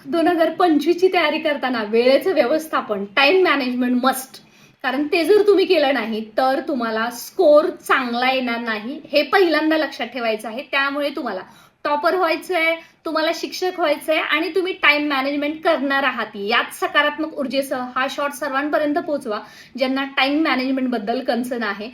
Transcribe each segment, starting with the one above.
2025 ची तयारी करताना वेळेचं व्यवस्थापन, टाइम मॅनेजमेंट मस्ट. कारण ते जर तुम्ही केलं नाही तर तुम्हाला स्कोर चांगला येणार नाही, हे पहिल्यांदा लक्षात ठेवायचं आहे. त्यामुळे तुम्हाला टॉपर व्हायचंय, तुम्हाला शिक्षक व्हायचंय आणि तुम्ही टाइम मॅनेजमेंट करणार आहात. याच सकारात्मक ऊर्जेसह हा शॉर्ट सर्वांपर्यंत पोहोचवा ज्यांना टाइम मॅनेजमेंट बद्दल कन्सर्न आहे.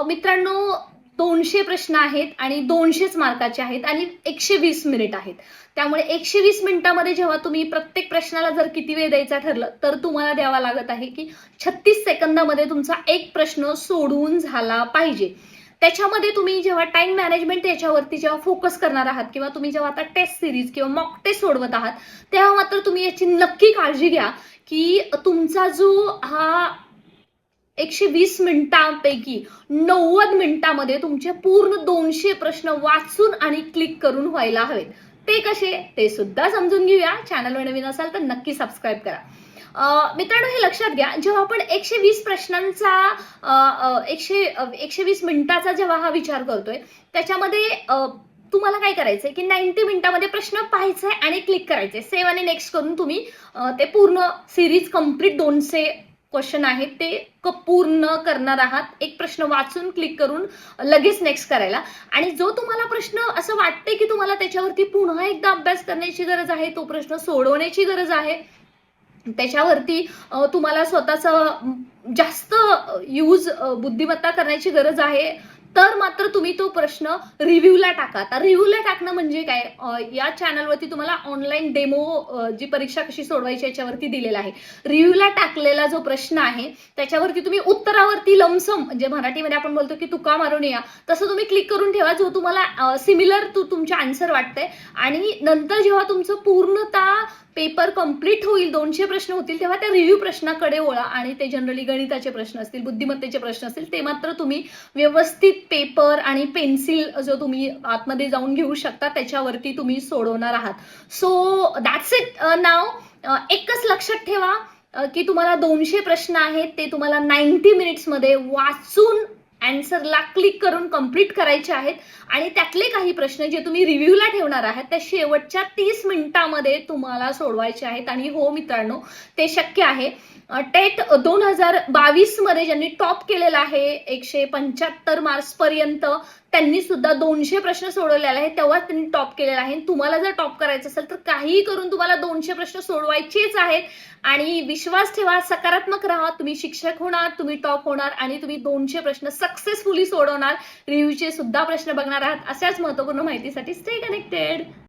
मित्रांनो, 200 प्रश्न आहेत आणि 200च मार्काचे आहेत आणि 120 मिनिट आहेत. त्यामुळे 120 मिनिटामध्ये जेव्हा तुम्ही प्रत्येक प्रश्नाला जर किती वेळ द्यायचा ठरलं तर तुम्हाला द्यावा लागत आहे की 36 सेकंदामध्ये तुमचा एक प्रश्न सोडवून झाला पाहिजे. त्याच्यामध्ये तुम्ही जेव्हा टाइम मॅनेजमेंट याच्यावरती जेव्हा फोकस करणार आहात किंवा तुम्ही जेव्हा आता टेस्ट सिरीज किंवा मॉक टेस्ट सोडवत आहात तेव्हा मात्र तुम्ही याची नक्की काळजी घ्या की तुमचा जो हा 120 मिनिटांपैकी 90 मिनिटांमध्ये तुमचे पूर्ण 200 प्रश्न वाचून आणि क्लिक करून व्हायला हवेत. ते कसे ते सुद्धा समजून घेऊया. चॅनलवर नवीन असाल तर नक्की सबस्क्राईब करा. मित्रांनो, हे लक्षात घ्या, जेव्हा आपण 120 प्रश्नांचा 120 मिनिटाचा जेव्हा हा विचार करतोय त्याच्यामध्ये तुम्हाला काय करायचंय की 90 मिनिटांमध्ये प्रश्न पाहायचा आहे आणि क्लिक करायचे. सेव्ह आणि नेक्स्ट करून तुम्ही ते पूर्ण सिरीज कंप्लीट 200 क्वेश्चन आहेत ते पूर्ण करणार आहात. एक प्रश्न वाचून क्लिक करून लगेच नेक्स्ट करायला. आणि जो तुम्हाला प्रश्न असं वाटते की तुम्हाला त्याच्यावरती पुन्हा एकदा अभ्यास करण्याची गरज आहे, तो प्रश्न सोडवण्याची गरज आहे, त्याच्यावरती तुम्हाला स्वतःचं जास्त बुद्धिमत्ता करण्याची गरज आहे, तर मात्र तुम्ही तो प्रश्न रिव्ह्यूला टाका. तर रिव्ह्यूला टाकणं म्हणजे काय, या चॅनलवरती तुम्हाला ऑनलाईन डेमो जी परीक्षा कशी सोडवायची याच्यावरती दिलेला आहे. रिव्ह्यूला टाकलेला जो प्रश्न आहे त्याच्यावरती तुम्ही उत्तरावरती लमसम, म्हणजे मराठीमध्ये आपण बोलतो की तुका मारून या, तसं तुम्ही क्लिक करून ठेवा जो तुम्हाला सिमिलर तुमच्या आन्सर वाटतंय. आणि नंतर जेव्हा तुमचं पूर्णतः पेपर कंप्लीट होईल, 200 प्रश्न होतील, तेव्हा त्या रिव्ह्यू प्रश्नाकडे वळा आणि ते जनरली गणिताचे प्रश्न असतील, बुद्धिमत्तेचे प्रश्न असतील, ते मात्र तुम्ही व्यवस्थित पेपर आणि पेन्सिल जो तुम्ही आतमध्ये जाऊन घेऊ शकता त्याच्यावरती तुम्ही सोडवणार आहात. So that's it. नाव एकच लक्षात ठेवा की तुम्हाला 200 प्रश्न आहेत ते तुम्हाला 90 मिनिट्समध्ये वाचून आन्सरला क्लिक करून कंप्लीट करायचे आहेत. आणि त्यातले काही प्रश्न जे तुम्ही रिव्ह्यूला ठेवणार आहात त्या शेवटच्या 30 मिनिटांमध्ये तुम्हाला सोडवायचे आहेत. आणि हो मित्रांनो, ते शक्य आहे. टेट 2022 मध्ये ज्यांनी टॉप केलेला आहे 175 मार्क्स पर्यंत, त्यांनी सुद्धा 200 प्रश्न सोडवलेले आहेत, तेव्हा त्यांनी टॉप केलेला आहे. तुम्हाला जर टॉप करायचं असेल तर काहीही करून तुम्हाला 200 प्रश्न सोडवायचेच आहेत. आणि विश्वास ठेवा, सकारात्मक राहा, तुम्ही शिक्षक होणार, तुम्ही टॉप होणार आणि तुम्ही 200 प्रश्न सक्सेसफुली सोडवणार. रिव्ह्यूचे सुद्धा प्रश्न बघणार आहात. अशाच महत्त्वपूर्ण माहितीसाठी स्टे कनेक्टेड.